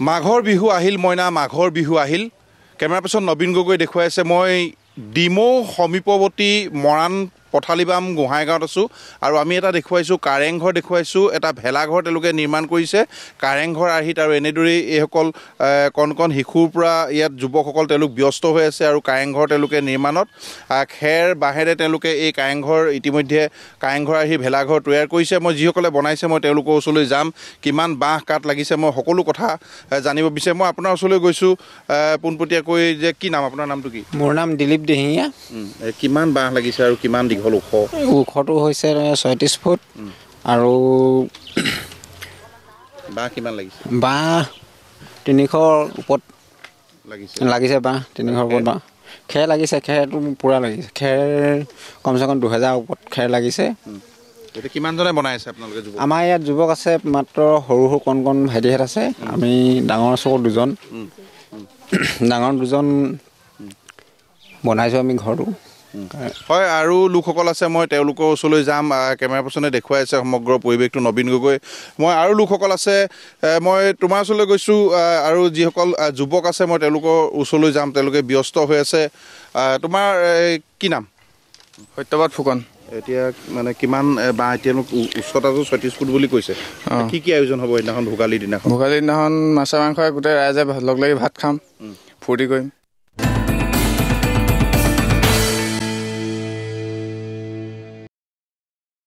মাঘৰ বিহু আহিল মইনা মাঘৰ বিহু আহিল কেমেৰা পাৰ্চন নবীন গগৈ দেখুৱাই আছে মই ডিমৌ সমীপৱৰ্তী মৰাণ পথালিবাম গোহাঁইগাঁৱত আছোঁ আৰু আমি এটা দেখুৱাইছোঁ কাৰেংঘৰ দেখুৱাইছোঁ এটা ভেলাঘৰ তেওঁলোকে নিৰ্মাণ কৰিছে কাৰেংঘৰ আৰ্হিত আৰু এনেদৰেই এইসকল কণ কণ শিশুৰ পৰা ইয়াত যুৱকসকল তেওঁলোক ব্যস্ত হৈ আছে আৰু কাৰেংঘৰ তেওঁলোকে নিৰ্মাণত খেৰ বাঁহেৰে তেওঁলোকে এই কাৰেংঘৰ ইতিমধ্যে কাৰেংঘৰ আৰ্হি ভেলাঘৰ তৈয়াৰ কৰিছে মই যিসকলে বনাইছে মই তেওঁলোকৰ ওচৰলৈ যাম কিমান বাঁহ কাঠ লাগিছে মই সকলো কথা জানিব বিচাৰিম মই আপোনাৰ ওচৰলৈ গৈছোঁ পোনপটীয়াকৈ যে কি নাম আপোনাৰ নামটো কি মোৰ নাম দিলীপ দিহিঙীয়া কিমান বাঁহ লাগিছে আৰু কিমান দীঘল ওখটো হৈছে 36 ফুট আৰু বাঁহ কিমান লাগিছে বাঁহ 300ৰ ওপৰত লাগিছে বাঁহ 300ৰ ওপৰত বাঁহ খেৰ লাগিছে খেৰটো পূৰা লাগিছে খেৰ কমচে কম 2000 ওপৰত খেৰ লাগিছে এতিয়া কিমানজনে বনাই আছে আপোনালোকে যুৱক আমাৰ ইয়াত যুৱক আছে মাত্ৰ সৰু সৰু কণ কণ ভাইটিহঁত আছে আমি ডাঙৰ চকু দুজন ডাঙৰ দুজন বনাইছোঁ আমি ঘৰটো হয় আৰু লোকসকল আছে মই তেওঁলোকৰ ওচৰলৈ যাম কেমেৰা পাৰ্চনে দেখুৱাই আছে সমগ্ৰ পৰিৱেশটো নবীন গগৈ মই আৰু লোকসকল আছে মই তোমাৰ ওচৰলৈ গৈছোঁ আৰু যিসকল যুৱক আছে মই তেওঁলোকৰ ওচৰলৈ যাম তেওঁলোকে ব্যস্ত হৈ আছে তোমাৰ কি নাম সত্যবাদ ফুকন এতিয়া মানে কিমান বাঁহ এতিয়া উচ্চতাটো 36 ফুট বুলি কৈছে কি কি আয়োজন হ'ব সেইদিনাখন ভোগালীৰ দিনাখন মাছৰ মাংস গোটেই ৰাইজে লগ লাগি ভাত খাম ফূৰ্তি কৰিম